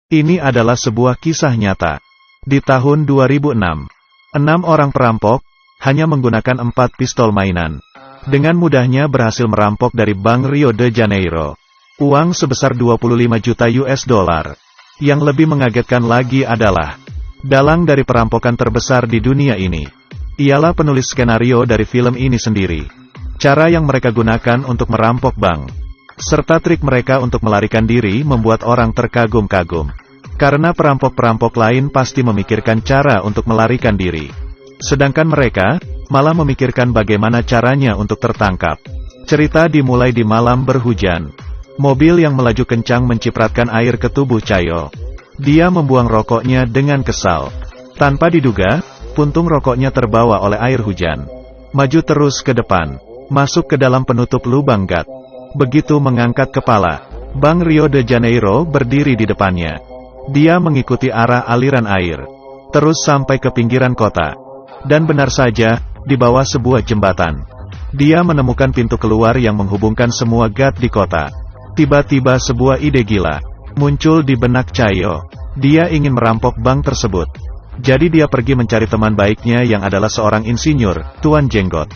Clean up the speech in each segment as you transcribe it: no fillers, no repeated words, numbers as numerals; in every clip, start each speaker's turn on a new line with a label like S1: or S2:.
S1: Ini adalah sebuah kisah nyata. Di tahun 2006, 6 orang perampok, hanya menggunakan 4 pistol mainan, dengan mudahnya berhasil merampok dari Bank Rio de Janeiro. Uang sebesar 25 juta US dollar. Yang lebih mengagetkan lagi adalah, dalang dari perampokan terbesar di dunia ini, ialah penulis skenario dari film ini sendiri. Cara yang mereka gunakan untuk merampok bank, serta trik mereka untuk melarikan diri membuat orang terkagum-kagum. Karena perampok-perampok lain pasti memikirkan cara untuk melarikan diri. Sedangkan mereka, malah memikirkan bagaimana caranya untuk tertangkap. Cerita dimulai di malam berhujan. Mobil yang melaju kencang mencipratkan air ke tubuh Chayo. Dia membuang rokoknya dengan kesal. Tanpa diduga, puntung rokoknya terbawa oleh air hujan. Maju terus ke depan, masuk ke dalam penutup lubang gat. Begitu mengangkat kepala, Bank Rio de Janeiro berdiri di depannya. Dia mengikuti arah aliran air, terus sampai ke pinggiran kota. Dan benar saja, di bawah sebuah jembatan, dia menemukan pintu keluar yang menghubungkan semua gat di kota. Tiba-tiba sebuah ide gila muncul di benak Chayo. Dia ingin merampok bank tersebut. Jadi dia pergi mencari teman baiknya yang adalah seorang insinyur, Tuan Jenggot,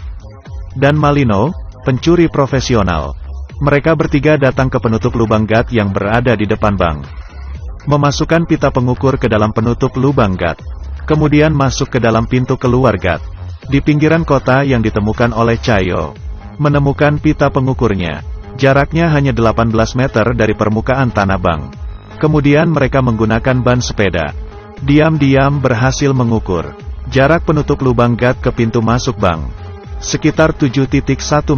S1: dan Malino, pencuri profesional. Mereka bertiga datang ke penutup lubang gat yang berada di depan bank. Memasukkan pita pengukur ke dalam penutup lubang gat. Kemudian masuk ke dalam pintu keluar gat. Di pinggiran kota yang ditemukan oleh Chayo, menemukan pita pengukurnya. Jaraknya hanya 18 meter dari permukaan tanah bank. Kemudian mereka menggunakan ban sepeda. Diam-diam berhasil mengukur jarak penutup lubang gat ke pintu masuk bank. Sekitar 7,1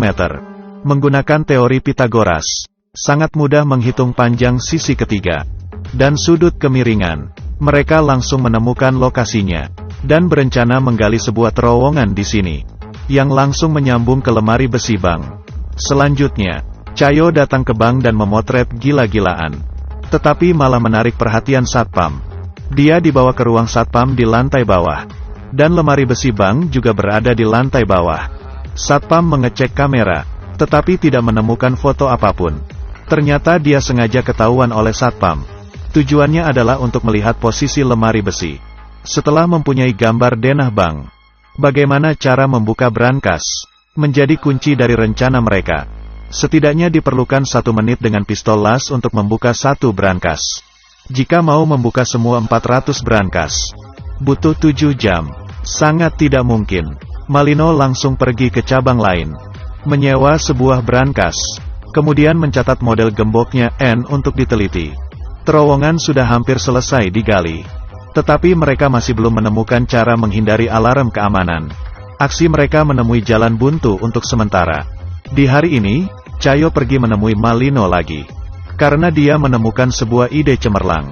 S1: meter. Menggunakan teori Pythagoras, sangat mudah menghitung panjang sisi ketiga dan sudut kemiringan. Mereka langsung menemukan lokasinya dan berencana menggali sebuah terowongan di sini yang langsung menyambung ke lemari besi bank. Selanjutnya, Chayo datang ke bank dan memotret gila-gilaan, tetapi malah menarik perhatian satpam. Dia dibawa ke ruang satpam di lantai bawah, dan lemari besi bank juga berada di lantai bawah. Satpam mengecek kamera, tetapi tidak menemukan foto apapun. Ternyata dia sengaja ketahuan oleh satpam. Tujuannya adalah untuk melihat posisi lemari besi. Setelah mempunyai gambar denah bank, bagaimana cara membuka brankas menjadi kunci dari rencana mereka. Setidaknya diperlukan 1 menit dengan pistol las untuk membuka 1 brankas. Jika mau membuka semua 400 brankas, butuh 7 jam. Sangat tidak mungkin. Malino langsung pergi ke cabang lain, menyewa sebuah brankas, kemudian mencatat model gemboknya N untuk diteliti. Terowongan sudah hampir selesai digali, tetapi mereka masih belum menemukan cara menghindari alarm keamanan. Aksi mereka menemui jalan buntu untuk sementara. Di hari ini, Chayo pergi menemui Malino lagi, karena dia menemukan sebuah ide cemerlang.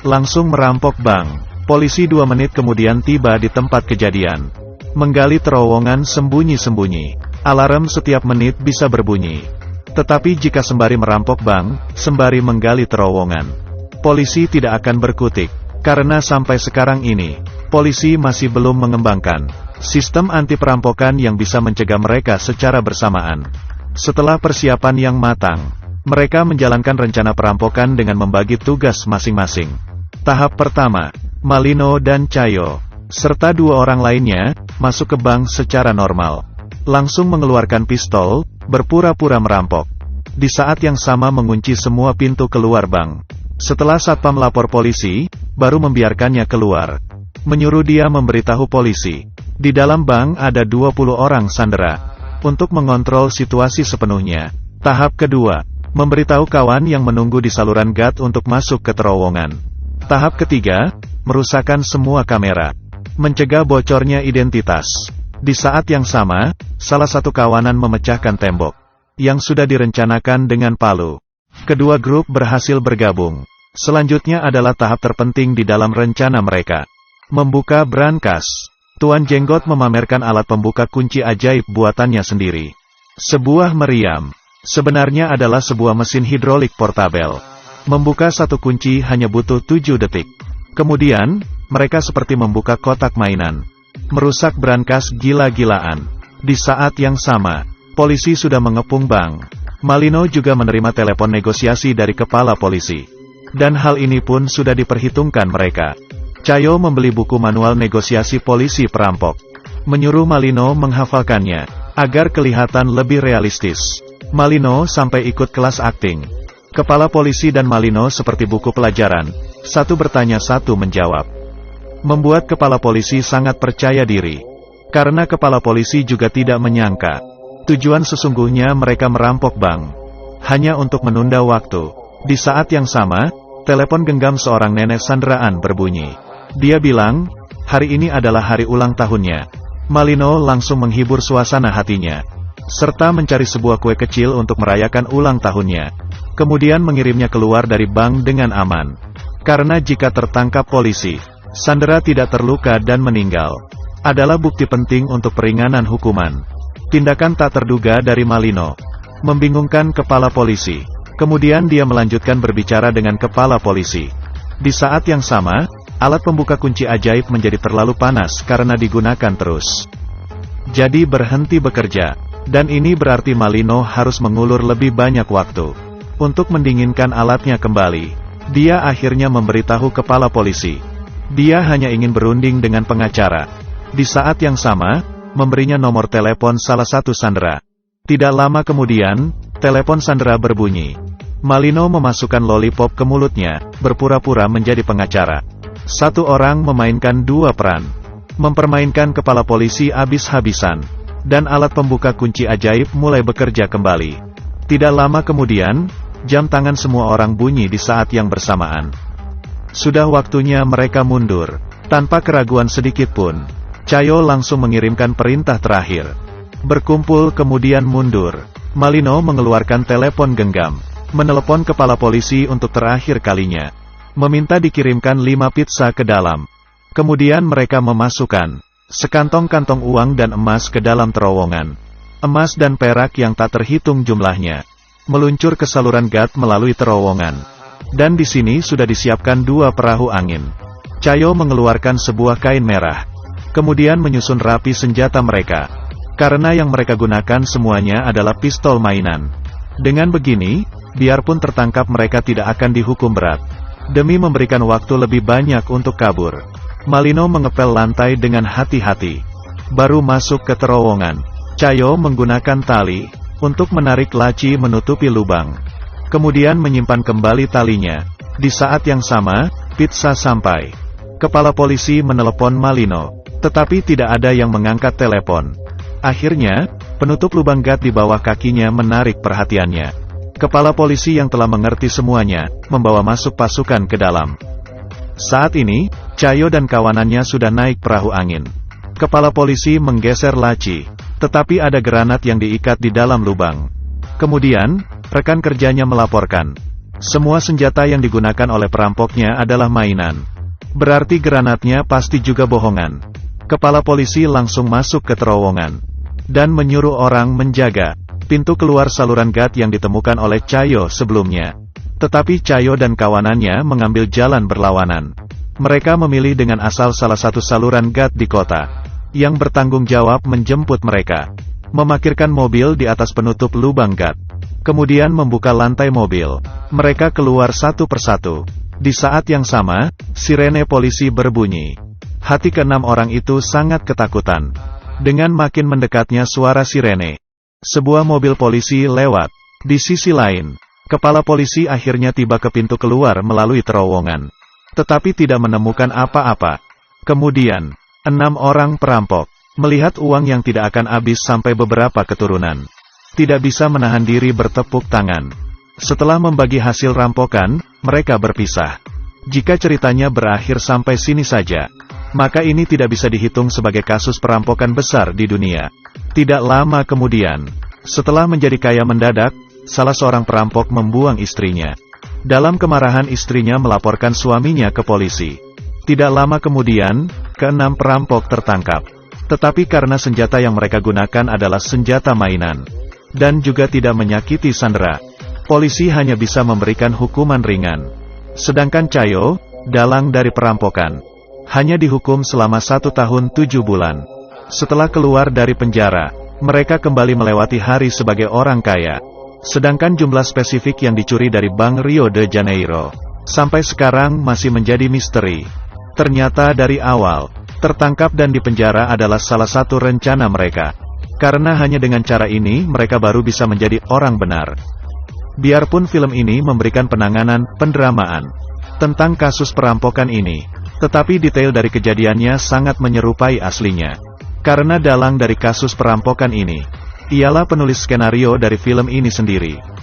S1: Langsung merampok bank. Polisi 2 menit kemudian tiba di tempat kejadian, menggali terowongan sembunyi-sembunyi. Alarm setiap menit bisa berbunyi. Tetapi jika sembari merampok bank, sembari menggali terowongan, polisi tidak akan berkutik. Karena sampai sekarang ini, polisi masih belum mengembangkan sistem anti perampokan yang bisa mencegah mereka secara bersamaan. Setelah persiapan yang matang, mereka menjalankan rencana perampokan dengan membagi tugas masing-masing. Tahap pertama, Malino dan Chayo, serta 2 orang lainnya, masuk ke bank secara normal. Langsung mengeluarkan pistol, berpura-pura merampok. Di saat yang sama mengunci semua pintu keluar bank. Setelah satpam lapor polisi, baru membiarkannya keluar. Menyuruh dia memberitahu polisi. Di dalam bank ada 20 orang sandera. Untuk mengontrol situasi sepenuhnya. Tahap kedua, memberitahu kawan yang menunggu di saluran gat untuk masuk ke terowongan. Tahap ketiga, merusakkan semua kamera. Mencegah bocornya identitas. Di saat yang sama, salah satu kawanan memecahkan tembok yang sudah direncanakan dengan palu. Kedua grup berhasil bergabung. Selanjutnya adalah tahap terpenting di dalam rencana mereka. Membuka brankas. Tuan Jenggot memamerkan alat pembuka kunci ajaib buatannya sendiri. Sebuah meriam. Sebenarnya adalah sebuah mesin hidrolik portabel. Membuka 1 kunci hanya butuh 7 detik. Kemudian, mereka seperti membuka kotak mainan. Merusak brankas gila-gilaan. Di saat yang sama, polisi sudah mengepung bank. Malino juga menerima telepon negosiasi dari kepala polisi. Dan hal ini pun sudah diperhitungkan mereka. Cayo membeli buku manual negosiasi polisi perampok. Menyuruh Malino menghafalkannya, agar kelihatan lebih realistis. Malino sampai ikut kelas akting. Kepala polisi dan Malino seperti buku pelajaran, satu bertanya satu menjawab. Membuat kepala polisi sangat percaya diri. Karena kepala polisi juga tidak menyangka, tujuan sesungguhnya mereka merampok bank hanya untuk menunda waktu. Di saat yang sama, telepon genggam seorang nenek sandraan berbunyi. Dia bilang, hari ini adalah hari ulang tahunnya. Malino langsung menghibur suasana hatinya, serta mencari sebuah kue kecil untuk merayakan ulang tahunnya. Kemudian mengirimnya keluar dari bank dengan aman. Karena jika tertangkap polisi, Sandra tidak terluka dan meninggal. Adalah bukti penting untuk peringanan hukuman. Tindakan tak terduga dari Malino membingungkan kepala polisi. Kemudian dia melanjutkan berbicara dengan kepala polisi. Di saat yang sama, alat pembuka kunci ajaib menjadi terlalu panas karena digunakan terus. Jadi berhenti bekerja. Dan ini berarti Malino harus mengulur lebih banyak waktu untuk mendinginkan alatnya kembali. Dia akhirnya memberitahu kepala polisi. Dia hanya ingin berunding dengan pengacara. Di saat yang sama, memberinya nomor telepon salah satu sandera. Tidak lama kemudian, telepon sandera berbunyi. Malino memasukkan lollipop ke mulutnya, berpura-pura menjadi pengacara. Satu orang memainkan dua peran. Mempermainkan kepala polisi habis-habisan. Dan alat pembuka kunci ajaib mulai bekerja kembali. Tidak lama kemudian, jam tangan semua orang bunyi di saat yang bersamaan. Sudah waktunya mereka mundur. Tanpa keraguan sedikit pun, Cayo langsung mengirimkan perintah terakhir. Berkumpul kemudian mundur. Malino mengeluarkan telepon genggam. Menelepon kepala polisi untuk terakhir kalinya. Meminta dikirimkan 5 pizza ke dalam. Kemudian mereka memasukkan sekantong-kantong uang dan emas ke dalam terowongan. Emas dan perak yang tak terhitung jumlahnya meluncur ke saluran gas melalui terowongan. Dan di sini sudah disiapkan 2 perahu angin. Cayo mengeluarkan sebuah kain merah. Kemudian menyusun rapi senjata mereka. Karena yang mereka gunakan semuanya adalah pistol mainan. Dengan begini, biarpun tertangkap mereka tidak akan dihukum berat. Demi memberikan waktu lebih banyak untuk kabur, Malino mengepel lantai dengan hati-hati. Baru masuk ke terowongan, Cayo menggunakan tali untuk menarik laci menutupi lubang. Kemudian menyimpan kembali talinya. Di saat yang sama, pizza sampai. Kepala polisi menelepon Malino, tetapi tidak ada yang mengangkat telepon. Akhirnya, penutup lubang gat di bawah kakinya menarik perhatiannya. Kepala polisi yang telah mengerti semuanya, membawa masuk pasukan ke dalam. Saat ini, Cayo dan kawanannya sudah naik perahu angin. Kepala polisi menggeser laci, tetapi ada granat yang diikat di dalam lubang. Kemudian, rekan kerjanya melaporkan, semua senjata yang digunakan oleh perampoknya adalah mainan. Berarti granatnya pasti juga bohongan. Kepala polisi langsung masuk ke terowongan, dan menyuruh orang menjaga pintu keluar saluran gas yang ditemukan oleh Cayo sebelumnya. Tetapi Cayo dan kawanannya mengambil jalan berlawanan. Mereka memilih dengan asal salah satu saluran gas di kota, yang bertanggung jawab menjemput mereka. Memarkirkan mobil di atas penutup lubang gas. Kemudian membuka lantai mobil. Mereka keluar satu persatu. Di saat yang sama, sirene polisi berbunyi. Hati ke-6 orang itu sangat ketakutan. Dengan makin mendekatnya suara sirene, sebuah mobil polisi lewat. Di sisi lain, kepala polisi akhirnya tiba ke pintu keluar melalui terowongan. Tetapi tidak menemukan apa-apa. Kemudian, 6 orang perampok melihat uang yang tidak akan habis sampai beberapa keturunan. Tidak bisa menahan diri bertepuk tangan. Setelah membagi hasil rampokan, mereka berpisah. Jika ceritanya berakhir sampai sini saja, maka ini tidak bisa dihitung sebagai kasus perampokan besar di dunia. Tidak lama kemudian, setelah menjadi kaya mendadak, salah seorang perampok membuang istrinya. Dalam kemarahan istrinya melaporkan suaminya ke polisi. Tidak lama kemudian, ke-6 perampok tertangkap. Tetapi karena senjata yang mereka gunakan adalah senjata mainan, dan juga tidak menyakiti sandera, polisi hanya bisa memberikan hukuman ringan. Sedangkan Cayo, dalang dari perampokan, hanya dihukum selama 1 tahun 7 bulan. Setelah keluar dari penjara, mereka kembali melewati hari sebagai orang kaya. Sedangkan jumlah spesifik yang dicuri dari Bank Rio de Janeiro Sampai sekarang masih menjadi misteri. Ternyata dari awal, tertangkap dan dipenjara adalah salah satu rencana mereka. Karena hanya dengan cara ini mereka baru bisa menjadi orang benar. Biarpun film ini memberikan penanganan, pendramaan tentang kasus perampokan ini, tetapi detail dari kejadiannya sangat menyerupai aslinya. Karena dalang dari kasus perampokan ini, ialah penulis skenario dari film ini sendiri.